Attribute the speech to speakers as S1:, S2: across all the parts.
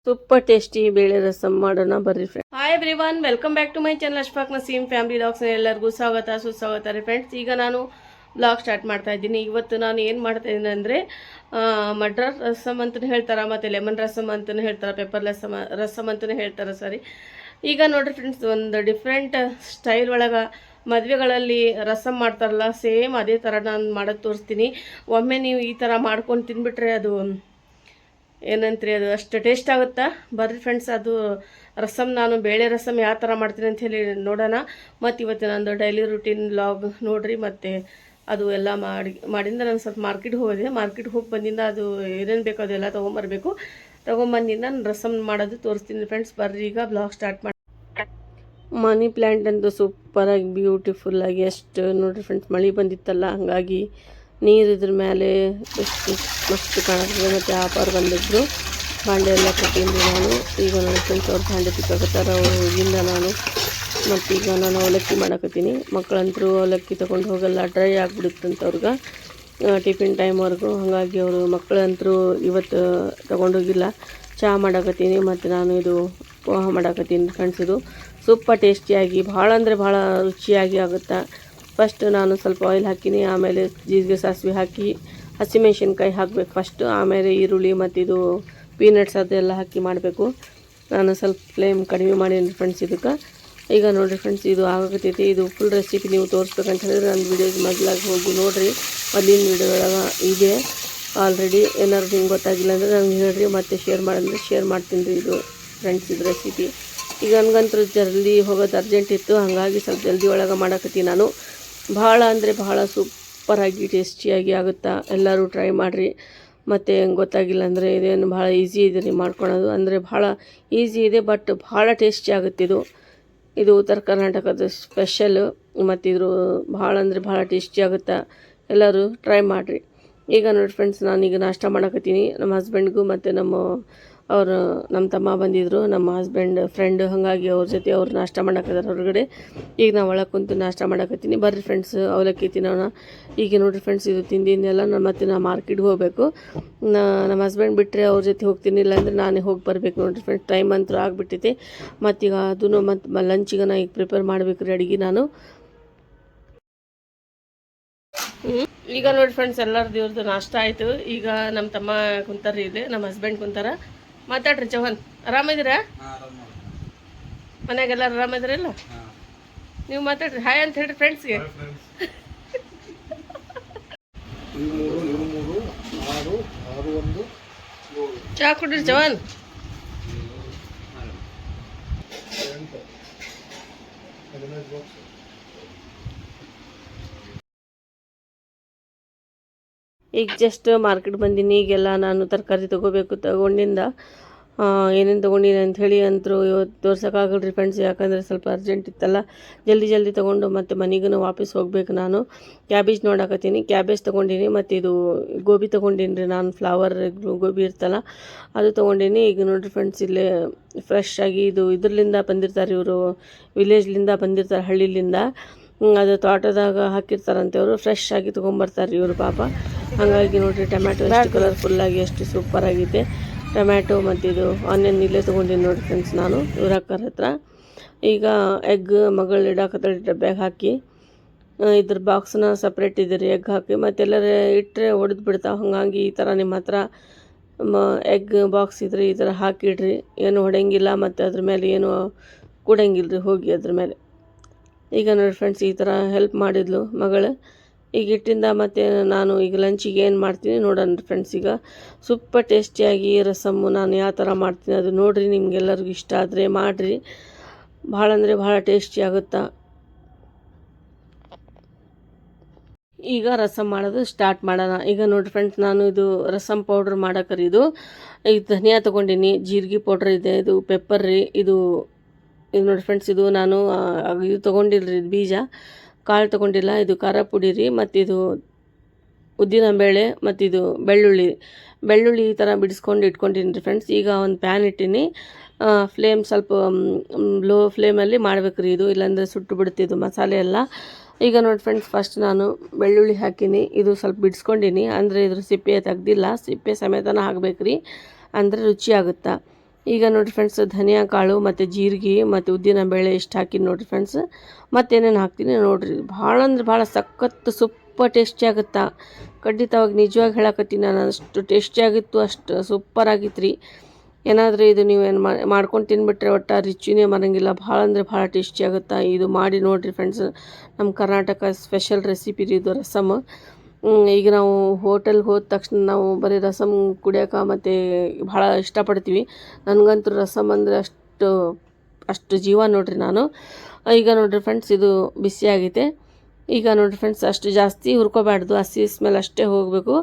S1: Super tasty ಬೇಳೆ ರಸಂ ಮಾಡೋಣ ಬರ್ರಿ friends. Hi everyone, welcome back to my channel Ashfaq Naseem family vlogs. ಎಲ್ಲರಿಗೂ ಸ್ವಾಗತ ಸುಸ್ವಾಗತ ರೀ ಫ್ರೆಂಡ್ಸ್. ಈಗ ನಾನು ಬ್ಲಾಗ್ ಸ್ಟಾರ್ಟ್ ಮಾಡ್ತಾ ಇದ್ದೀನಿ. ಇವತ್ತು ನಾನು ಏನು ಮಾಡ್ತಾ ಇದ್ದೀನಿ ಅಂದರೆ ಮಟರ್ ರಸಮ್ ಅಂತಲೂ ಹೇಳ್ತಾರೆ, ಮತ್ತು ಲೆಮನ್ ರಸಮ್ ಅಂತಲೂ ಹೇಳ್ತಾರೆ, ಪೆಪ್ಪರ್ ರಸಮ್ ಅಂತಲೂ ಹೇಳ್ತಾರೆ. ಸರಿ, ಈಗ ನೋಡಿರಿ ಫ್ರೆಂಡ್ಸ್, ಒಂದು ಡಿಫ್ರೆಂಟ್ ಸ್ಟೈಲ್ ಒಳಗೆ ಮದುವೆಗಳಲ್ಲಿ ರಸಮ್ ಮಾಡ್ತಾರಲ್ಲ, ಸೇಮ್ ಅದೇ ಥರ ನಾನು ಮಾಡೋದು ತೋರಿಸ್ತೀನಿ. ಒಮ್ಮೆ ನೀವು ಈ ಥರ ಮಾಡ್ಕೊಂಡು ತಿಂದುಬಿಟ್ರೆ ಅದು ಏನಂತ್ರಿ, ಅದು ಅಷ್ಟು ಟೇಸ್ಟ್ ಆಗುತ್ತಾ. ಬರ್ರಿ ಫ್ರೆಂಡ್ಸ್, ಅದು ರಸಮ್, ನಾನು ಬೇಳೆ ರಸಮ್ ಯಾವ ಥರ ಮಾಡ್ತೀನಿ ಅಂತ ಹೇಳಿ ನೋಡೋಣ. ಮತ್ತು ಇವತ್ತು ನಂದು ಡೈಲಿ ರುಟೀನ್ ವ್ಲಾಗ್ ನೋಡಿರಿ. ಮತ್ತು ಅದು ಎಲ್ಲ ಮಾಡಿಂದ ನಾನು ಸ್ವಲ್ಪ ಮಾರ್ಕೆಟ್ಗೆ ಹೋಗಿದೆ. ಮಾರ್ಕೆಟ್ಗೆ ಹೋಗಿ ಬಂದಿಂದ ಅದು ಏನೇನು ಬೇಕೋ ಅದೆಲ್ಲ ತೊಗೊಂಬಂದಿಂದ ನಾನು ರಸಮ್ ಮಾಡೋದು ತೋರಿಸ್ತೀನಿ ಫ್ರೆಂಡ್ಸ್. ಬರ್ರಿ ಈಗ ಬ್ಲಾಗ್ ಸ್ಟಾರ್ಟ್ ಮಾಡಿ. ಮನಿ ಪ್ಲ್ಯಾಂಟ್ ಅಂತೂ ಸೂಪರಾಗಿ ಬ್ಯೂಟಿಫುಲ್ಲಾಗಿ ಎಷ್ಟು ನೋಡಿರಿ ಫ್ರೆಂಡ್ಸ್, ಮಳೆ ಬಂದಿತ್ತಲ್ಲ, ಹಾಗಾಗಿ ನೀರು ಇದ್ರ ಮೇಲೆ ಎಷ್ಟು ಮಸ್ತ್ ಕಾಣಿಸ್ತದೆ. ಮತ್ತು ಆಪಾರು ಬಂದಿದ್ರು, ಬಾಂಡೆ ಎಲ್ಲ ಕೊಟ್ಟಿದ್ದೀನಿ ನಾನು. ಈಗ ನನ್ನ ಫ್ರೆಂಡ್ಸ್ ಅವ್ರು ಬಾಂಡೆ ತಿಕ್ಕಾಕತ್ತಾರ, ಹೋಗಿಂದ ನಾನು. ಮತ್ತೀಗ ನಾನು ಅವಲಕ್ಕಿ ಮಾಡಕತ್ತೀನಿ. ಮಕ್ಕಳಂತರೂ ಅವಲಕ್ಕಿ ತೊಗೊಂಡು ಹೋಗಲ್ಲ, ಡ್ರೈ ಆಗಿಬಿಡುತ್ತಂತ ಅವ್ರಿಗೆ ಟಿಫಿನ್ ಟೈಮ್ವರೆಗೂ. ಹಾಗಾಗಿ ಅವರು ಮಕ್ಕಳಂತರೂ ಇವತ್ತು ತೊಗೊಂಡೋಗಿಲ್ಲ. ಚಹಾ ಮಾಡಕತ್ತೀನಿ ಮತ್ತು ನಾನು ಇದು ಪೋಹ ಮಾಡಕತ್ತೀನಿ ಫ್ರೆಂಡ್ಸ್. ಇದು ಸೂಪರ್ ಟೇಸ್ಟಿಯಾಗಿ, ಭಾಳ ಅಂದರೆ ಭಾಳ ರುಚಿಯಾಗಿ ಆಗುತ್ತೆ. ಫಸ್ಟ್ ನಾನು ಸ್ವಲ್ಪ ಆಯಿಲ್ ಹಾಕಿನಿ, ಆಮೇಲೆ ಜೀರಿಗೆ ಸಾಸಿವೆ ಹಾಕಿ ಹಸಿಮೆಣ್ಸಿನ್ಕಾಯಿ ಹಾಕಬೇಕು ಫಸ್ಟು, ಆಮೇಲೆ ಈರುಳ್ಳಿ ಮತ್ತು ಇದು ಪೀನಟ್ಸ್ ಅದೆಲ್ಲ ಹಾಕಿ ಮಾಡಬೇಕು. ನಾನು ಸ್ವಲ್ಪ ಫ್ಲೇಮ್ ಕಡಿಮೆ ಮಾಡೀನಿ ಫ್ರೆಂಡ್ಸ್ ಇದಕ್ಕೆ. ಈಗ ನೋಡಿರಿ ಫ್ರೆಂಡ್ಸ್, ಇದು ಆಗಕತ್ತೈತಿ. ಇದು ಫುಲ್ ರೆಸಿಪಿ ನೀವು ತೋರಿಸ್ಬೇಕಂತ ಹೇಳಿದ್ರೆ ನನ್ನ ವೀಡಿಯೋಗೆ ಮೊದಲಾಗಿ ಹೋಗಿ ನೋಡಿರಿ. ಮೊದಲಿನ ವೀಡಿಯೋದೊಳಗೆ ಇದೆ ಆಲ್ರೆಡಿ. ಏನಾದ್ರು ನಿಮ್ಗೆ ಗೊತ್ತಾಗಿಲ್ಲ ಅಂದರೆ ನಂಗೆ ಹೇಳಿರಿ, ಮತ್ತು ಶೇರ್ ಮಾಡಂದ್ರೆ ಶೇರ್ ಮಾಡ್ತೀನಿ ರೀ ಇದು ಫ್ರೆಂಡ್ಸ್ ಇದು ರೆಸಿಪಿ. ಈಗ ನನಗಂತೂ ಜಲ್ದಿ ಹೋಗೋದು ಅರ್ಜೆಂಟ್ ಇತ್ತು, ಹಾಗಾಗಿ ಸ್ವಲ್ಪ ಜಲ್ದಿ ಒಳಗೆ ಮಾಡಕತ್ತೀನಿ ನಾನು. ಭಾಳ ಅಂದರೆ ಭಾಳ ಸೂಪರಾಗಿ ಟೇಸ್ಟಿಯಾಗಿ ಆಗುತ್ತಾ. ಎಲ್ಲರೂ ಟ್ರೈ ಮಾಡಿರಿ. ಮತ್ತು ಗೊತ್ತಾಗಿಲ್ಲ ಅಂದರೆ ಇದೇನು ಭಾಳ ಈಸಿ ಇದೆ ರೀ ಮಾಡ್ಕೊಳೋದು. ಅಂದರೆ ಭಾಳ ಈಸಿ ಇದೆ, ಬಟ್ ಭಾಳ ಟೇಸ್ಟಿ ಆಗುತ್ತೆ ಇದು ಉತ್ತರ ಕರ್ನಾಟಕದ ಸ್ಪೆಷಲ್. ಮತ್ತು ಇದ್ರ ಭಾಳ ಅಂದರೆ ಭಾಳ ಟೇಸ್ಟಿ ಆಗುತ್ತಾ. ಎಲ್ಲರೂ ಟ್ರೈ ಮಾಡಿರಿ. ಈಗ ನೋಡಿ ಫ್ರೆಂಡ್ಸ್, ನಾನೀಗ ನಾಷ್ಟ ಮಾಡಕತ್ತೀನಿ. ನಮ್ಮ ಹಸ್ಬೆಂಡ್ಗೂ ಮತ್ತು ನಮ್ಮ ತಮ್ಮ ಬಂದಿದ್ದರು, ನಮ್ಮ ಹಸ್ಬೆಂಡ್ ಫ್ರೆಂಡ್. ಹಾಗಾಗಿ ಅವ್ರ ಜೊತೆ ಅವ್ರು ನಾಷ್ಟ ಮಾಡಕತ್ತಾರ ಹೊರಗಡೆ. ಈಗ ನಾವು ಒಳಗೆ ಕುಂತು ನಾಷ್ಟ ಮಾಡಕತ್ತೀನಿ. ಬರ್ರಿ ಫ್ರೆಂಡ್ಸ್, ಅವಲಕ್ಕಿ ತಿನ್ನೋಣ. ಈಗ ನೋಡಿರಿ ಫ್ರೆಂಡ್ಸ್, ಇದು ತಿಂದಿದ್ದೆಲ್ಲ ಮತ್ತೆ ನಾ ಮಾರ್ಕೆಟ್ಗೆ ಹೋಗಬೇಕು. ನಮ್ಮ ಹಸ್ಬೆಂಡ್ ಬಿಟ್ಟರೆ ಅವ್ರ ಜೊತೆ ಹೋಗ್ತೀನಿ, ಇಲ್ಲಾಂದರೆ ನಾನೇ ಹೋಗಿ ಬರಬೇಕು ನೋಡಿರಿ ಫ್ರೆಂಡ್ಸ್. ಟೈಮ್ ಅಂತೂ ಆಗಿಬಿಟ್ಟೈತಿ. ಮತ್ತೀಗ ಅದನ್ನು ಮತ್ತು ಲಂಚಿಗೆ ನಾ ಈಗ ಪ್ರಿಪೇರ್ ಮಾಡಬೇಕು ರೀ ಅಡುಗೆ ನಾನು. ಈಗ ನೋಡಿ ಫ್ರೆಂಡ್ಸ್, ಎಲ್ಲರದ್ದು ಇವ್ರದ್ದು ನಾಷ್ಟ ಆಯಿತು. ಈಗ ನಮ್ಮ ತಮ್ಮ ಕುಂತಾರ್ರಿ, ಇಲ್ಲಿ ನಮ್ಮ ಹಸ್ಬೆಂಡ್ ಕುಂತಾರ. ಮಾತಾಡ್ರಿ ಚೌಹಾನ್, ಆರಾಮಿದ್ದೀರಾ? ಮನ್ಯಾಗೆಲ್ಲರೂ ಆರಾಮಿದ್ದೀರಲ್ಲ? ನೀವು ಮಾತಾಡ್ರಿ, ಹಾಯ್ ಅಂತ ಹೇಳ್ರಿ ಫ್ರೆಂಡ್ಸ್ಗೆ. ಚಹಾ ಕುಡ್ರಿ ಚೌಹಾನ್. ಈಗ ಜಸ್ಟ್ ಮಾರ್ಕೆಟ್ ಬಂದೀನಿ. ಈಗೆಲ್ಲ ನಾನು ತರಕಾರಿ ತಗೊಂಡಿಂದ ಏನೇನು ತೊಗೊಂಡಿನಿ ಅಂಥೇಳಿ ಅಂತರೂ ಇವತ್ತು ತೋರ್ಸೋಕ್ಕಾಗಲ್ರಿ ಫ್ರೆಂಡ್ಸ್, ಯಾಕಂದರೆ ಸ್ವಲ್ಪ ಅರ್ಜೆಂಟ್ ಇತ್ತಲ್ಲ. ಜಲ್ದಿ ತೊಗೊಂಡು ಮತ್ತು ಮನೆಗೂ ವಾಪಸ್ ಹೋಗ್ಬೇಕು ನಾನು. ಕ್ಯಾಬೇಜ್ ನೋಡಕತ್ತೀನಿ, ಕ್ಯಾಬೇಜ್ ತೊಗೊಂಡಿನಿ. ಮತ್ತು ಇದು ಗೋಬಿ ತೊಗೊಂಡಿನಿ ರೀ ನಾನು, ಫ್ಲವರ್ ಗೋಬಿ ಇರ್ತಲ್ಲ ಅದು ತೊಗೊಂಡಿನಿ. ಈಗ ನೋಡಿರಿ ಫ್ರೆಂಡ್ಸ್, ಇಲ್ಲೇ ಫ್ರೆಶ್ ಆಗಿ ಇದು ಇದರಿಂದ ಬಂದಿರ್ತಾರೆ ಇವರು, ವಿಲೇಜ್ಲಿಂದ ಬಂದಿರ್ತಾರೆ, ಹಳ್ಳಿಲಿಂದ. ಅದು ತೋಟದಾಗ ಹಾಕಿರ್ತಾರಂತೆ ಅವರು, ಫ್ರೆಶ್ ಆಗಿ ತೊಗೊಂಬರ್ತಾರೆ ಇವರು ಪಾಪ. ಹಾಗಾಗಿ ನೋಡಿರಿ, ಟೊಮ್ಯಾಟೊ ಎಷ್ಟು ಕಲರ್ಫುಲ್ಲಾಗಿ ಎಷ್ಟು ಸೂಪರಾಗಿದೆ ಟೊಮ್ಯಾಟೊ. ಮತ್ತು ಇದು ಆನಿಯನ್ ಇಲ್ಲೇ ತೊಗೊಂಡಿನಿ ನೋಡಿ ಫ್ರೆಂಡ್ಸ್ ನಾನು, ಇವ್ರ ಅಕ್ಕರ ಹತ್ರ. ಈಗ ಎಗ್ ಮಗಳು ಇಡಾಕತ್ತಾಳೆ ಡಬ್ಬ್ಯಾಗ ಹಾಕಿ. ಇದ್ರ ಬಾಕ್ಸ್ನ ಸಪ್ರೇಟ್ ಇದೆ ರೀ, ಎಗ್ ಹಾಕಿ. ಮತ್ತೆಲ್ಲರ ಇಟ್ಟರೆ ಒಡೆದು ಬಿಡ್ತಾವೆ. ಹಾಗಾಗಿ ಈ ಥರ ನಿಮ್ಮ ಹತ್ರ ಎಗ್ ಬಾಕ್ಸ್ ಇದ್ರೆ ಈ ಥರ ಹಾಕಿಡ್ರಿ, ಏನು ಹೊಡೆಯಂಗಿಲ್ಲ. ಮತ್ತು ಅದ್ರ ಮೇಲೆ ಏನು ಕೂಡಂಗಿಲ್ಲ ರೀ ಹೋಗಿ ಅದ್ರ ಮೇಲೆ. ಈಗ ನೋಡಿ ಫ್ರೆಂಡ್ಸ್, ಈ ಥರ ಹೆಲ್ಪ್ ಮಾಡಿದ್ಲು ಮಗಳು. ಈಗ ಇಟ್ಟಿಂದ ಮತ್ತು ನಾನು ಈಗ ಲಂಚಿಗೆ ಏನು ಮಾಡ್ತೀನಿ ನೋಡೋಣ ಫ್ರೆಂಡ್ಸ್. ಈಗ ಸೂಪರ್ ಟೇಸ್ಟಿಯಾಗಿ ರಸಮ್ಮು ನಾನು ಯಾವ ಥರ ಮಾಡ್ತೀನಿ ಅದು ನೋಡಿರಿ. ನಿಮಗೆಲ್ಲರಿಗೂ ಇಷ್ಟ ಆದರೆ ಮಾಡಿರಿ, ಭಾಳ ಅಂದರೆ ಭಾಳ ಟೇಸ್ಟಿ ಆಗುತ್ತಾ. ಈಗ ರಸಮ್ ಮಾಡೋದು ಸ್ಟಾರ್ಟ್ ಮಾಡೋಣ. ಈಗ ನೋಡಿ ಫ್ರೆಂಡ್ಸ್, ನಾನು ಇದು ರಸಮ್ ಪೌಡ್ರ್ ಮಾಡೋಕ್ರಿ ಇದು ಧನಿಯಾ ತೊಗೊಂಡಿನಿ, ಜೀರಿಗೆ ಪೌಡ್ರ್ ಇದೆ, ಇದು ಪೆಪ್ಪರ್ ರೀ, ಇದು ನೋಡಿ ಫ್ರೆಂಡ್ಸ್, ಇದು ನಾನು ಇದು ತೊಗೊಂಡಿಲ್ರಿ, ಇದು ಬೀಜ ಕಾಳು ತೊಗೊಂಡಿಲ್ಲ. ಇದು ಖಾರ ಪುಡಿ ರೀ, ಮತ್ತು ಇದು ಉದ್ದಿನಬೇಳೆ, ಮತ್ತು ಇದು ಬೆಳ್ಳುಳ್ಳಿ ಈ ಥರ ಬಿಡಿಸ್ಕೊಂಡು ಇಟ್ಕೊಂಡಿನಿ ರೀ ಫ್ರೆಂಡ್ಸ್. ಈಗ ಒಂದು ಪ್ಯಾನ್ ಇಟ್ಟೀನಿ, ಫ್ಲೇಮ್ ಸ್ವಲ್ಪ ಲೋ ಫ್ಲೇಮಲ್ಲಿ ಮಾಡ್ಬೇಕು ರೀ ಇದು, ಇಲ್ಲಾಂದರೆ ಸುಟ್ಟು ಬಿಡ್ತಿದ್ದು ಮಸಾಲೆ ಎಲ್ಲ. ಈಗ ನೋಡಿ ಫ್ರೆಂಡ್ಸ್, ಫಸ್ಟ್ ನಾನು ಬೆಳ್ಳುಳ್ಳಿ ಹಾಕೀನಿ. ಇದು ಸ್ವಲ್ಪ ಬಿಡಿಸ್ಕೊಂಡಿನಿ, ಅಂದರೆ ಇದ್ರ ಸಿಪ್ಪೆ ತೆಗ್ದಿಲ್ಲ, ಸಿಪ್ಪೆ ಸಮೇತನ ಹಾಕ್ಬೇಕು ರೀ, ಅಂದರೆ ರುಚಿ ಆಗುತ್ತಾ. ಈಗ ನೋಡಿರಿ ಫ್ರೆಂಡ್ಸ್ ಧನಿಯಾ ಕಾಳು ಮತ್ತು ಜೀರಿಗೆ ಮತ್ತು ಉದ್ದಿನ ಬೇಳೆ ಇಷ್ಟು ಹಾಕಿ ನೋಡಿರಿ ಫ್ರೆಂಡ್ಸ್ ಮತ್ತೇನೇನು ಹಾಕ್ತೀನಿ ನೋಡಿರಿ. ಭಾಳ ಅಂದ್ರೆ ಭಾಳ ಸಖತ್ತು ಸೂಪರ್ ಟೇಸ್ಟಿ ಆಗುತ್ತಾ. ಖಂಡಿತವಾಗಿ ನಿಜವಾಗಿ ಹೇಳಕತ್ತೀನಿ ನಾನು, ಅಷ್ಟು ಟೇಸ್ಟಿಯಾಗಿತ್ತು, ಅಷ್ಟು ಸೂಪರ್ ಆಗಿತ್ತು ರೀ. ಏನಾದರೂ ಇದು ನೀವೇನು ಮಾಡ್ಕೊಂಡು ತಿಂದುಬಿಟ್ರೆ ಒಟ್ಟು ರುಚಿನೇ ಬರೋಂಗಿಲ್ಲ. ಭಾಳ ಅಂದರೆ ಭಾಳ ಟೇಸ್ಟಿ ಆಗುತ್ತಾ. ಇದು ಮಾಡಿ ನೋಡಿರಿ ಫ್ರೆಂಡ್ಸ್. ನಮ್ಮ ಕರ್ನಾಟಕ ಸ್ಪೆಷಲ್ ರೆಸಿಪಿ ರೀ ಇದು ರಸಮ್. ಈಗ ನಾವು ಹೋಟೆಲ್ಗೆ ಹೋದ ತಕ್ಷಣ ನಾವು ಬರೀ ರಸಮ್ ಕುಡಿಯೋಕೆ ಮತ್ತು ಭಾಳ ಇಷ್ಟಪಡ್ತೀವಿ. ನನಗಂತೂ ರಸಮ್ ಅಂದರೆ ಅಷ್ಟು ಜೀವ ನೋಡಿರಿ ನಾನು. ಈಗ ನೋಡಿರಿ ಫ್ರೆಂಡ್ಸ್ ಇದು ಬಿಸಿ ಆಗೈತೆ. ಈಗ ನೋಡಿರಿ ಫ್ರೆಂಡ್ಸ್ ಅಷ್ಟು ಜಾಸ್ತಿ ಹುರ್ಕೋಬಾರ್ದು, ಹಸಿ ಸ್ಮೆಲ್ ಅಷ್ಟೇ ಹೋಗಬೇಕು.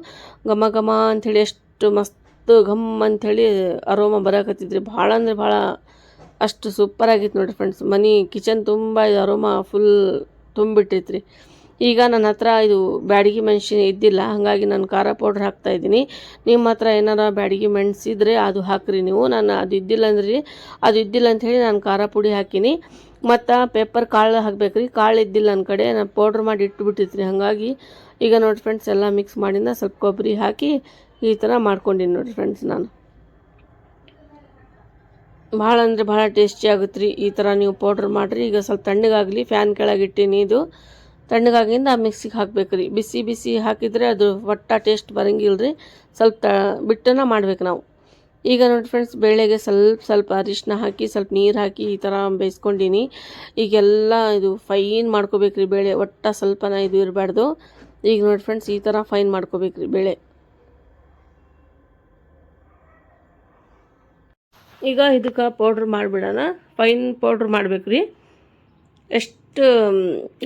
S1: ಘಮ ಘಮ ಅಂಥೇಳಿ ಎಷ್ಟು ಮಸ್ತ್ ಘಮ್ ಅಂಥೇಳಿ ಅರೋಮ ಬರೋಕತ್ತಿದ್ರಿ. ಭಾಳ ಅಂದರೆ ಭಾಳ ಅಷ್ಟು ಸೂಪರಾಗಿತ್ತು ನೋಡಿರಿ ಫ್ರೆಂಡ್ಸ್. ಮನೆ ಕಿಚನ್ ತುಂಬ ಇದು ಅರೋಮ ಫುಲ್ ತುಂಬಿಟ್ಟೈತ್ರಿ. ಈಗ ನನ್ನ ಹತ್ರ ಇದು ಬ್ಯಾಡಗಿ ಮೆಣಸಿನ ಇದ್ದಿಲ್ಲ, ಹಾಗಾಗಿ ನಾನು ಖಾರ ಪೌಡ್ರ್ ಹಾಕ್ತಾಯಿದ್ದೀನಿ. ನಿಮ್ಮ ಹತ್ರ ಏನಾರ ಬ್ಯಾಡಗಿ ಮೆಣಸಿದ್ರೆ ಅದು ಹಾಕಿರಿ ನೀವು. ನಾನು ಅದು ಇದ್ದಿಲ್ಲ ಅಂದ್ರಿ, ಅದು ಇದ್ದಿಲ್ಲ ಅಂಥೇಳಿ ನಾನು ಖಾರ ಪುಡಿ ಹಾಕೀನಿ. ಮತ್ತು ಪೇಪರ್ ಕಾಳು ಹಾಕ್ಬೇಕು ರೀ. ಕಾಳು ಇದ್ದಿಲ್ಲ ನನ್ನ ಕಡೆ, ನಾನು ಪೌಡ್ರ್ ಮಾಡಿ ಇಟ್ಬಿಟ್ಟಿದ್ರಿ. ಹಾಗಾಗಿ ಈಗ ನೋಡಿ ಫ್ರೆಂಡ್ಸ್ ಎಲ್ಲ ಮಿಕ್ಸ್ ಮಾಡಿಂದ ಸ್ವಲ್ಪ ಕೊಬ್ಬರಿ ಹಾಕಿ ಈ ಥರ ಮಾಡ್ಕೊಂಡಿನಿ ನೋಡಿ ಫ್ರೆಂಡ್ಸ್ ನಾನು. ಭಾಳ ಅಂದರೆ ಭಾಳ ಟೇಸ್ಟಿ ಆಗುತ್ತೆ ರೀ ಈ ಥರ ನೀವು ಪೌಡ್ರ್ ಮಾಡಿರಿ. ಈಗ ಸ್ವಲ್ಪ ತಣ್ಣಗಾಗಲಿ, ಫ್ಯಾನ್ ಕೆಳಗಿಟ್ಟಿನಿ. ಇದು ತಣ್ಣಗಾಗಿಂದ ಆ ಮಿಕ್ಸಿಗೆ ಹಾಕ್ಬೇಕು ರೀ. ಬಿಸಿ ಬಿಸಿ ಹಾಕಿದರೆ ಅದು ಒಟ್ಟ ಟೇಸ್ಟ್ ಬರೋಂಗಿಲ್ಲ ರೀ. ಸ್ವಲ್ಪ ಬಿಟ್ಟನ ಮಾಡ್ಬೇಕು ನಾವು. ಈಗ ನೋಡಿ ಫ್ರೆಂಡ್ಸ್ ಬೇಳೆಗೆ ಸ್ವಲ್ಪ ಅರಿಶಿನ ಹಾಕಿ ಸ್ವಲ್ಪ ನೀರು ಹಾಕಿ ಈ ಥರ ಬೇಯಿಸ್ಕೊಂಡಿನಿ. ಈಗೆಲ್ಲ ಇದು ಫೈನ್ ಮಾಡ್ಕೋಬೇಕು ರೀ ಬೇಳೆ, ಒಟ್ಟ ಸ್ವಲ್ಪನ ಇದು ಇರಬಾರ್ದು. ಈಗ ನೋಡಿ ಫ್ರೆಂಡ್ಸ್ ಈ ಥರ ಫೈನ್ ಮಾಡ್ಕೋಬೇಕು ರೀ ಬೇಳೆ. ಈಗ ಇದಕ್ಕೆ ಪೌಡ್ರ್ ಮಾಡಿಬಿಡೋಣ. ಫೈನ್ ಪೌಡ್ರ್ ಮಾಡ್ಬೇಕು ರೀ. ಎಷ್ಟು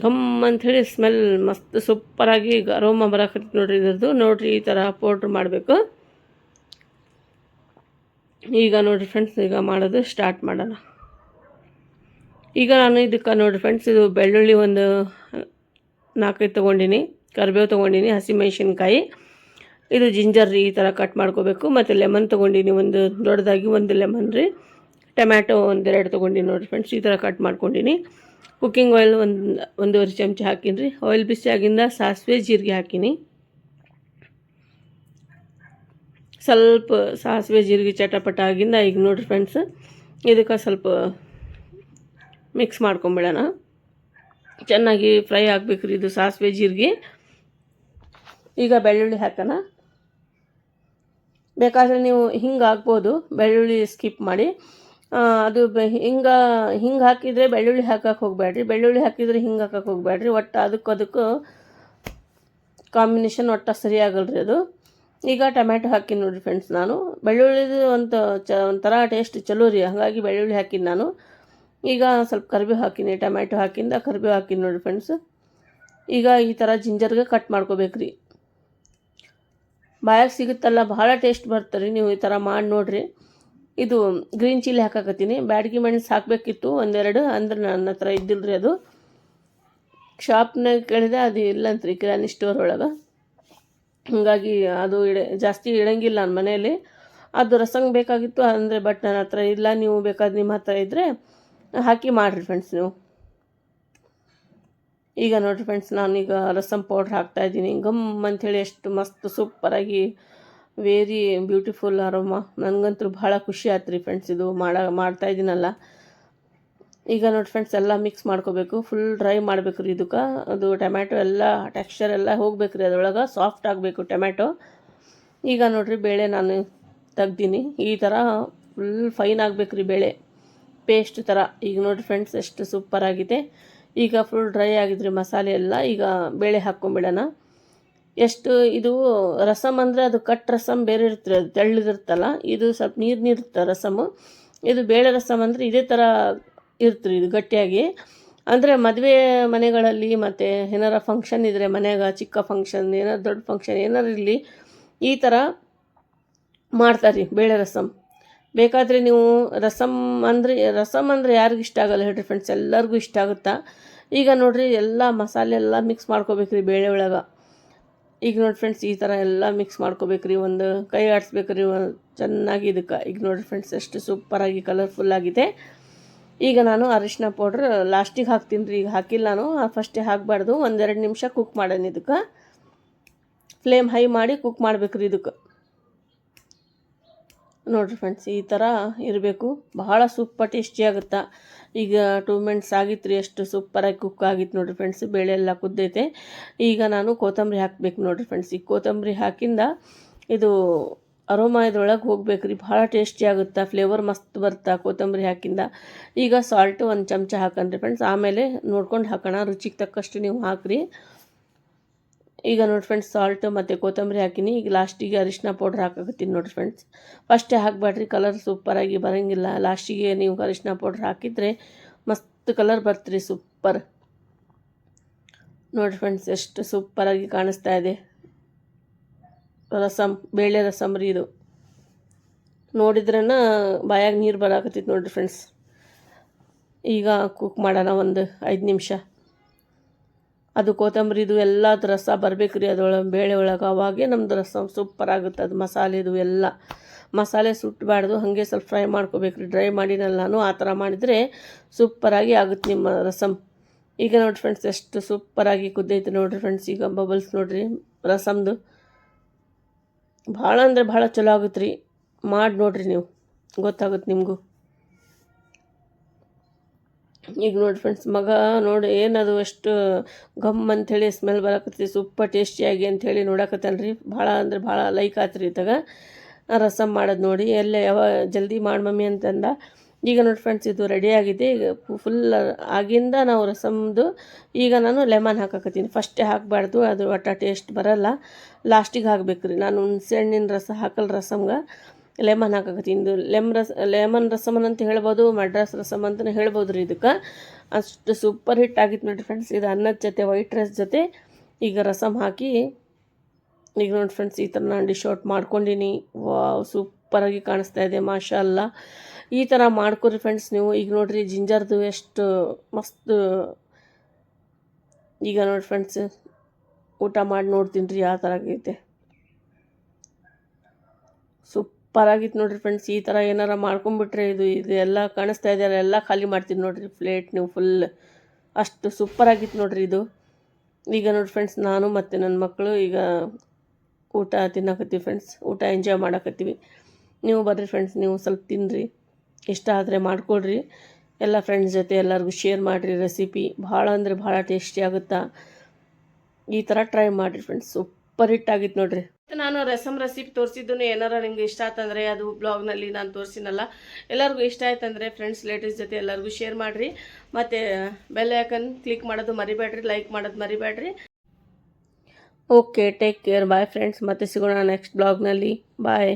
S1: ಘಮ್ ಅಂಥೇಳಿ ಸ್ಮೆಲ್ ಮಸ್ತ್ ಸೂಪರಾಗಿ ಅರೋಮ ಬರಕತ್ತಿ ನೋಡಿರಿ ಇದ್ರದ್ದು. ನೋಡಿರಿ ಈ ಥರ ಪೌಡ್ರ್ ಮಾಡಬೇಕು. ಈಗ ನೋಡಿರಿ ಫ್ರೆಂಡ್ಸ್ ಈಗ ಮಾಡೋದು ಸ್ಟಾರ್ಟ್ ಮಾಡೋಣ. ಈಗ ನಾನು ಇದಕ್ಕೆ ನೋಡಿರಿ ಫ್ರೆಂಡ್ಸ್ ಇದು ಬೆಳ್ಳುಳ್ಳಿ ಒಂದು 4-5 ತೊಗೊಂಡಿನಿ, ಕರಿಬೇವು ತೊಗೊಂಡಿನಿ, ಹಸಿಮೆಣ್ಸಿನ್ಕಾಯಿ, ಇದು ಜಿಂಜರ್ ರೀ ಈ ಥರ ಕಟ್ ಮಾಡ್ಕೋಬೇಕು. ಮತ್ತು ಲೆಮನ್ ತೊಗೊಂಡಿನಿ, ಒಂದು ದೊಡ್ಡದಾಗಿ ಒಂದು ಲೆಮನ್ ರೀ. ಟೊಮ್ಯಾಟೊ 1-2 ತೊಗೊಂಡಿನಿ ನೋಡಿರಿ ಫ್ರೆಂಡ್ಸ್, ಈ ಥರ ಕಟ್ ಮಾಡ್ಕೊಂಡಿನಿ. ಕುಕ್ಕಿಂಗ್ ಆಯಿಲ್ 1-1.5 ಚಮಚ ಹಾಕಿನಿ ರೀ. ಆಯಿಲ್ ಬಿಸಿ ಆಗಿಂದ ಸಾಸಿವೆ ಜೀರಿಗೆ ಹಾಕಿನಿ. ಸ್ವಲ್ಪ ಸಾಸಿವೆ ಜೀರಿಗೆ ಚಟಪಟ ಆಗಿಂದ ಈಗ ನೋಡಿರಿ ಫ್ರೆಂಡ್ಸ್ ಇದಕ್ಕೆ ಸ್ವಲ್ಪ ಮಿಕ್ಸ್ ಮಾಡ್ಕೊಂಬಿಡೋಣ. ಚೆನ್ನಾಗಿ ಫ್ರೈ ಆಗಬೇಕು ರೀ ಇದು ಸಾಸಿವೆ ಜೀರಿಗೆ. ಈಗ ಬೆಳ್ಳುಳ್ಳಿ ಹಾಕೋಣ. ಬೇಕಾದರೆ ನೀವು ಹಿಂಗೆ ಹಾಕ್ಬೋದು, ಬೆಳ್ಳುಳ್ಳಿ ಸ್ಕಿಪ್ ಮಾಡಿ. ಅದು ಹಿಂಗೆ ಹಾಕಿದರೆ ಬೆಳ್ಳುಳ್ಳಿ ಹಾಕಕ್ಕೆ ಹೋಗಬೇಡ್ರಿ, ಬೆಳ್ಳುಳ್ಳಿ ಹಾಕಿದರೆ ಹಿಂಗೆ ಹಾಕಕ್ಕೆ ಹೋಗಬೇಡ್ರಿ. ಒಟ್ಟು ಅದಕ್ಕೂ ಕಾಂಬಿನೇಷನ್ ಒಟ್ಟು ಸರಿಯಾಗಲ್ಲ ರೀ ಅದು. ಈಗ ಟೊಮ್ಯಾಟೊ ಹಾಕಿನಿ ನೋಡಿರಿ ಫ್ರೆಂಡ್ಸ್ ನಾನು. ಬೆಳ್ಳುಳ್ಳಿದು ಒಂಥರ ಟೇಸ್ಟ್ ಚಲೋ ರೀ, ಹಾಗಾಗಿ ಬೆಳ್ಳುಳ್ಳಿ ಹಾಕಿನಿ ನಾನು. ಈಗ ಸ್ವಲ್ಪ ಕರಿಬೇವು ಹಾಕಿನಿ, ಟೊಮ್ಯಾಟೊ ಹಾಕಿಂದ ಕರಿಬೇವು ಹಾಕಿನಿ ನೋಡಿರಿ ಫ್ರೆಂಡ್ಸ್. ಈಗ ಈ ಥರ ಜಿಂಜರ್ಗೆ ಕಟ್ ಮಾಡ್ಕೋಬೇಕು ರೀ. ಬಾಯಾಗ ಸಿಗುತ್ತಲ್ಲ, ಭಾಳ ಟೇಸ್ಟ್ ಬರ್ತಾರೆ ರೀ. ನೀವು ಈ ಥರ ಮಾಡಿ ನೋಡಿರಿ. ಇದು ಗ್ರೀನ್ ಚಿಲ್ಲಿ ಹಾಕಕತ್ತೀನಿ. ಬ್ಯಾಡಗಿ ಮೆಣಸು ಹಾಕಬೇಕಿತ್ತು 1-2, ಅಂದ್ರೆ ನನ್ನ ಹತ್ರ ಇದ್ದಿಲ್ಲ ರೀ ಅದು. ಶಾಪ್ನಾಗ ಕೇಳಿದೆ, ಅದು ಇಲ್ಲಂತ್ರಿ ಕಿರಾಣಿ ಸ್ಟೋರ್ ಒಳಗೆ. ಹಾಗಾಗಿ ಅದು ಜಾಸ್ತಿ ಇಡಂಗಿಲ್ಲ ನನ್ನ ಮನೆಯಲ್ಲಿ. ಅದು ರಸಂಗೆ ಬೇಕಾಗಿತ್ತು ಅಂದರೆ, ಬಟ್ ನನ್ನ ಹತ್ರ ಇಲ್ಲ. ನೀವು ಬೇಕಾದ್ರೆ ನಿಮ್ಮ ಹತ್ರ ಇದ್ದರೆ ಹಾಕಿ ಮಾಡಿರಿ ಫ್ರೆಂಡ್ಸ್ ನೀವು. ಈಗ ನೋಡಿರಿ ಫ್ರೆಂಡ್ಸ್ ನಾನೀಗ ರಸಮ್ ಪೌಡ್ರ್ ಹಾಕ್ತಾಯಿದ್ದೀನಿ. ಗಮ್ ಅಂಥೇಳಿ ಎಷ್ಟು ಮಸ್ತ್ ಸೂಪರಾಗಿ ವೆರಿ ಬ್ಯೂಟಿಫುಲ್ ಅರೋಮ. ನನಗಂತೂ ಭಾಳ ಖುಷಿ ಆಯ್ತು ರೀ ಫ್ರೆಂಡ್ಸ್ ಇದು ಮಾಡ್ತಾಯಿದ್ದೀನಲ್ಲ. ಈಗ ನೋಡಿ ಫ್ರೆಂಡ್ಸ್ ಎಲ್ಲ ಮಿಕ್ಸ್ ಮಾಡ್ಕೋಬೇಕು, ಫುಲ್ ಡ್ರೈ ಮಾಡಬೇಕು ರೀ ಇದಕ್ಕೆ. ಅದು ಟೊಮ್ಯಾಟೊ ಎಲ್ಲ ಟೆಕ್ಸ್ಚರ್ ಎಲ್ಲ ಹೋಗ್ಬೇಕು ರೀ ಅದರೊಳಗೆ, ಸಾಫ್ಟ್ ಆಗಬೇಕು ಟೊಮ್ಯಾಟೊ. ಈಗ ನೋಡಿರಿ ಬೇಳೆ ನಾನು ತೆಗ್ದೀನಿ. ಈ ಥರ ಫುಲ್ ಫೈನ್ ಆಗಬೇಕು ರೀ ಬೇಳೆ, ಪೇಸ್ಟ್ ಥರ. ಈಗ ನೋಡಿರಿ ಫ್ರೆಂಡ್ಸ್ ಎಷ್ಟು ಸೂಪರಾಗಿದೆ. ಈಗ ಫುಲ್ ಡ್ರೈ ಆಗಿದ್ರಿ ಮಸಾಲೆ ಎಲ್ಲ. ಈಗ ಬೇಳೆ ಹಾಕ್ಕೊಂಬಿಡೋಣ. ಎಷ್ಟು ಇದು ರಸಮ್ ಅಂದರೆ ಅದು ಕಟ್ ರಸಮ್ ಬೇರೆ ಇರುತ್ತೆ, ಅದು ತೆಳ್ಳಗಿರುತ್ತಲ್ಲ. ಇದು ಸ್ವಲ್ಪ ನೀರಿರುತ್ತೆ ರಸಮು. ಇದು ಬೇಳೆ ರಸಮ್ ಅಂದರೆ ಇದೇ ಥರ ಇರ್ತೀರಿ ಇದು ಗಟ್ಟಿಯಾಗಿ. ಅಂದರೆ ಮದುವೆ ಮನೆಗಳಲ್ಲಿ ಮತ್ತು ಏನಾರ ಫಂಕ್ಷನ್ ಇದ್ದರೆ ಮನೆಯಾಗ, ಚಿಕ್ಕ ಫಂಕ್ಷನ್ ಏನಾರು ದೊಡ್ಡ ಫಂಕ್ಷನ್ ಏನಾರು ಇರಲಿ, ಈ ಥರ ಮಾಡ್ತಾರೆ ಬೇಳೆ ರಸಮ್. ಬೇಕಾದರೆ ನೀವು ರಸಮ್ ಅಂದರೆ ಯಾರಿಗೂ ಇಷ್ಟ ಆಗಲ್ಲ ಹೇಳ್ರಿ ಫ್ರೆಂಡ್ಸ್, ಎಲ್ಲರಿಗೂ ಇಷ್ಟ ಆಗುತ್ತಾ. ಈಗ ನೋಡಿರಿ ಎಲ್ಲ ಮಸಾಲೆ ಎಲ್ಲ ಮಿಕ್ಸ್ ಮಾಡ್ಕೋಬೇಕು ರೀ ಬೇಳೆ ಒಳಗೆ. ಈಗ ನೋಡಿ ಫ್ರೆಂಡ್ಸ್ ಈ ಥರ ಎಲ್ಲ ಮಿಕ್ಸ್ ಮಾಡ್ಕೋಬೇಕು ರೀ, ಒಂದು ಕೈ ಆಡಿಸ್ಬೇಕು ರೀ ಚೆನ್ನಾಗಿ ಇದಕ್ಕೆ. ಈಗ ನೋಡಿರಿ ಫ್ರೆಂಡ್ಸ್ ಎಷ್ಟು ಸೂಪರಾಗಿ ಕಲರ್ಫುಲ್ಲಾಗಿದೆ. ಈಗ ನಾನು ಅರಿಶಿನ ಪೌಡ್ರ್ ಲಾಸ್ಟಿಗೆ ಹಾಕ್ತೀನಿ ರೀ, ಈಗ ಹಾಕಿಲ್ಲ ನಾನು, ಫಸ್ಟೇ ಹಾಕಬಾರ್ದು. 1-2 ನಿಮಿಷ ಕುಕ್ ಮಾಡೋಣ ಇದಕ್ಕೆ. ಫ್ಲೇಮ್ ಹೈ ಮಾಡಿ ಕುಕ್ ಮಾಡ್ಬೇಕು ರೀ ಇದಕ್ಕೆ. ನೋಡಿರಿ ಫ್ರೆಂಡ್ಸ್, ಈ ಥರ ಇರಬೇಕು. ಬಹಳ ಸೂಪರ್ ಟೇಸ್ಟಿ ಆಗುತ್ತಾ. ಈಗ 2 ಮಿನಿಟ್ಸ್ ಆಗಿತ್ತು ರೀ, ಎಷ್ಟು ಸೂಪರಾಗಿ ಕುಕ್ ಆಗಿತ್ತು ನೋಡಿರಿ ಫ್ರೆಂಡ್ಸ್. ಬೇಳೆ ಎಲ್ಲ ಕುದ್ದೈತೆ. ಈಗ ನಾನು ಕೊತ್ತಂಬರಿ ಹಾಕಬೇಕು ನೋಡಿರಿ ಫ್ರೆಂಡ್ಸ್. ಈ ಕೊತ್ತಂಬರಿ ಹಾಕಿಂದ ಇದು ಅರೋಮಾ ಇದ್ರೊಳಗೆ ಹೋಗ್ಬೇಕು ರೀ. ಭಾಳ ಟೇಸ್ಟಿ ಆಗುತ್ತಾ, ಫ್ಲೇವರ್ ಮಸ್ತ್ ಬರ್ತಾ ಕೊತ್ತಂಬರಿ ಹಾಕಿಂದ. ಈಗ ಸಾಲ್ಟು 1 ಚಮಚ ಹಾಕನ್ರಿ ಫ್ರೆಂಡ್ಸ್. ಆಮೇಲೆ ನೋಡ್ಕೊಂಡು ಹಾಕೋಣ, ರುಚಿಗೆ ತಕ್ಕಷ್ಟು ನೀವು ಹಾಕಿರಿ. ಈಗ ನೋಡಿ ಫ್ರೆಂಡ್ಸ್, ಸಾಲ್ಟ್ ಮತ್ತು ಕೊತ್ತಂಬರಿ ಹಾಕಿನಿ. ಈಗ ಲಾಸ್ಟಿಗೆ ಅರಿಶಿನ ಪೌಡ್ರ್ ಹಾಕಕತ್ತೀನಿ ನೋಡಿರಿ ಫ್ರೆಂಡ್ಸ್. ಫಸ್ಟೇ ಹಾಕಬೇಡ್ರಿ, ಕಲರ್ ಸೂಪರಾಗಿ ಬರೋಂಗಿಲ್ಲ. ಲಾಸ್ಟಿಗೆ ನೀವು ಅರಿಶಿನ ಪೌಡ್ರ್ ಹಾಕಿದರೆ ಮಸ್ತ್ ಕಲರ್ ಬರ್ತೀರಿ, ಸೂಪರ್. ನೋಡಿ ಫ್ರೆಂಡ್ಸ್, ಎಷ್ಟು ಸೂಪರಾಗಿ ಕಾಣಿಸ್ತಾ ಇದೆ ರಸಮ್. ಬೇಳೆ ರಸಮ್ ರೀ ಇದು. ನೋಡಿದ್ರನ ಬಾಯಾಗ ನೀರು ಬರಾಕತ್ತೈತೆ ನೋಡಿರಿ ಫ್ರೆಂಡ್ಸ್. ಈಗ ಕುಕ್ ಮಾಡೋಣ ಒಂದು 5 ನಿಮಿಷ. ಅದು ಕೊತ್ತಂಬರಿದು ಎಲ್ಲದು ರಸ ಬರಬೇಕು ರೀ ಅದರೊಳಗೆ, ಬೇಳೆ ಒಳಗೆ. ಅವಾಗೇ ನಮ್ಮದು ರಸಮ್ ಸೂಪರ್ ಆಗುತ್ತೆ. ಅದು ಮಸಾಲೆದು ಎಲ್ಲ ಮಸಾಲೆ ಸುಟ್ಟಬಾರ್ದು, ಹಾಗೆ ಸ್ವಲ್ಪ ಫ್ರೈ ಮಾಡ್ಕೋಬೇಕು ರೀ. ಡ್ರೈ ಮಾಡಿನಲ್ಲ ನಾನು, ಆ ಥರ ಮಾಡಿದರೆ ಸೂಪರಾಗಿ ಆಗುತ್ತೆ ನಿಮ್ಮ ರಸಮ್. ಈಗ ನೋಡಿ ಫ್ರೆಂಡ್ಸ್, ಎಷ್ಟು ಸೂಪರಾಗಿ ಕುದ್ದೈತೆ ನೋಡಿರಿ ಫ್ರೆಂಡ್ಸ್. ಈಗ ಬಬಲ್ಸ್ ನೋಡಿರಿ ರಸಮ್ದು. ಭಾಳ ಅಂದರೆ ಭಾಳ ಚಲೋ ಆಗುತ್ತೆ ರೀ. ಮಾಡಿ ನೋಡಿರಿ ನೀವು, ಗೊತ್ತಾಗುತ್ತೆ ನಿಮಗೂ. ಈಗ ನೋಡಿ ಫ್ರೆಂಡ್ಸ್, ಮಗ ನೋಡಿ ಏನದು ಎಷ್ಟು ಗಮ್ ಅಂಥೇಳಿ ಸ್ಮೆಲ್ ಬರಕತ್ತಿ, ಸೂಪರ್ ಟೇಸ್ಟಿಯಾಗಿ ಅಂಥೇಳಿ ನೋಡಕತ್ತಾನ ರೀ. ಭಾಳ ಅಂದರೆ ಭಾಳ ಲೈಕ್ ಆತ್ರಿ ಇತ್ತಾಗ ರಸಮ್ ಮಾಡೋದು ನೋಡಿ. ಎಲ್ಲ ಯಾವ ಜಲ್ದಿ ಮಾಡಿ ಮಮ್ಮಿ ಅಂತಂದ. ಈಗ ನೋಡಿ ಫ್ರೆಂಡ್ಸ್, ಇದು ರೆಡಿಯಾಗಿದೆ. ಈಗ ಫುಲ್ ಆಗಿಂದ ನಾವು ರಸಮ್ದು ಈಗ ನಾನು ಲೆಮನ್ ಹಾಕಕತ್ತೀನಿ. ಫಸ್ಟೇ ಹಾಕಬಾರ್ದು, ಅದು ಒಟ್ಟ ಟೇಸ್ಟ್ ಬರಲ್ಲ. ಲಾಸ್ಟಿಗೆ ಹಾಕ್ಬೇಕು ರೀ. ನಾನು ಹುಣಸೆಹಣ್ಣಿನ ರಸ ಹಾಕಲ್ಲ ರಸಮ್ಗೆ, ಲೆಮನ್ ಹಾಕಕತ್ತೀನಿ. ಇದು ಲೆಮನ್ ರಸಮನ್ ಅಂತ ಹೇಳ್ಬೋದು, ಮಡ್ರಾಸ್ ರಸಮ್ ಅಂತಲೇ ಹೇಳ್ಬೋದು ರೀ. ಇದಕ್ಕೆ ಅಷ್ಟು ಸೂಪರ್ ಹಿಟ್ ಆಗಿತ್ತು ನೋಡಿರಿ ಫ್ರೆಂಡ್ಸ್. ಇದು ಅನ್ನದ ಜೊತೆ, ವೈಟ್ ರೈಸ್ ಜೊತೆ ಈಗ ರಸಮ್ ಹಾಕಿ. ಈಗ ನೋಡಿ ಫ್ರೆಂಡ್ಸ್, ಈ ಥರ ನಾನು ಡಿಶ್ ಔಟ್ ಮಾಡ್ಕೊಂಡಿನಿ. ವಾವ್, ಸೂಪರಾಗಿ ಕಾಣಿಸ್ತಾ ಇದೆ, ಮಾಷಾಅಲ್ಲಾ. ಈ ಥರ ಮಾಡ್ಕೊರಿ ಫ್ರೆಂಡ್ಸ್ ನೀವು. ಈಗ ನೋಡಿರಿ ಜಿಂಜರ್ದು ಎಷ್ಟು ಮಸ್ತ್. ಈಗ ನೋಡಿ ಫ್ರೆಂಡ್ಸ್, ಊಟ ಮಾಡಿ ನೋಡ್ತೀನಿ ರೀ ಯಾವ ಥರ ಆಗೈತೆ. ಸೂಪರಾಗಿತ್ತು ನೋಡಿರಿ ಫ್ರೆಂಡ್ಸ್. ಈ ಥರ ಏನಾರ ಮಾಡ್ಕೊಂಬಿಟ್ರೆ ಇದು ಎಲ್ಲ ಕಾಣಿಸ್ತಾ ಇದೆ ಎಲ್ಲ ಖಾಲಿ ಮಾಡ್ತೀನಿ ನೋಡಿರಿ ಪ್ಲೇಟ್ ನೀವು ಫುಲ್. ಅಷ್ಟು ಸೂಪರಾಗಿತ್ತು ನೋಡಿರಿ ಇದು. ಈಗ ನೋಡಿ ಫ್ರೆಂಡ್ಸ್, ನಾನು ಮತ್ತು ನನ್ನ ಮಕ್ಕಳು ಈಗ ಊಟ ತಿನ್ನಕತ್ತೀವಿ ಫ್ರೆಂಡ್ಸ್. ಊಟ ಎಂಜಾಯ್ ಮಾಡಕತ್ತೀವಿ. ನೀವು ಬರ್ರಿ ಫ್ರೆಂಡ್ಸ್, ನೀವು ಸ್ವಲ್ಪ ತಿನ್ನಿರಿ. ಇಷ್ಟ ಆದರೆ ಮಾಡ್ಕೊಳ್ರಿ. ಎಲ್ಲ ಫ್ರೆಂಡ್ಸ್ ಜೊತೆ ಎಲ್ಲರಿಗೂ ಶೇರ್ ಮಾಡಿರಿ ರೆಸಿಪಿ. ಭಾಳ ಅಂದರೆ ಭಾಳ ಟೇಸ್ಟಿ ಆಗುತ್ತಾ. ಈ ಥರ ಟ್ರೈ ಮಾಡಿರಿ ಫ್ರೆಂಡ್ಸ್. ಸೂಪರ್ ಹಿಟ್ ಆಗಿತ್ತು ನೋಡಿರಿ. ನಾನು ರಸಮ್ ರೆಸಿಪಿ ತೋರಿಸಿದ್ದು ಏನಾರ ನಿಮ್ಗೆ ಇಷ್ಟ ಆಯ್ತಂದರೆ, ಅದು ಬ್ಲಾಗ್ನಲ್ಲಿ ನಾನು ತೋರಿಸಿನಲ್ಲ, ಎಲ್ಲರಿಗೂ ಇಷ್ಟ ಆಯ್ತಂದರೆ ಫ್ರೆಂಡ್ಸ್ ರಿಲೇಟಿವ್ಸ್ ಜೊತೆ ಎಲ್ಲರಿಗೂ ಶೇರ್ ಮಾಡಿರಿ. ಮತ್ತು ಬೆಲ್ ಐಕನ್ ಕ್ಲಿಕ್ ಮಾಡೋದು ಮರಿಬೇಡ್ರಿ, ಲೈಕ್ ಮಾಡೋದು ಮರಿಬೇಡ್ರಿ. Okay, take care, bye friends. ಮತ್ತೆ ಸಿಗೋಣ ನೆಕ್ಸ್ಟ್ ಬ್ಲಾಗ್ನಲ್ಲಿ. ಬಾಯ್.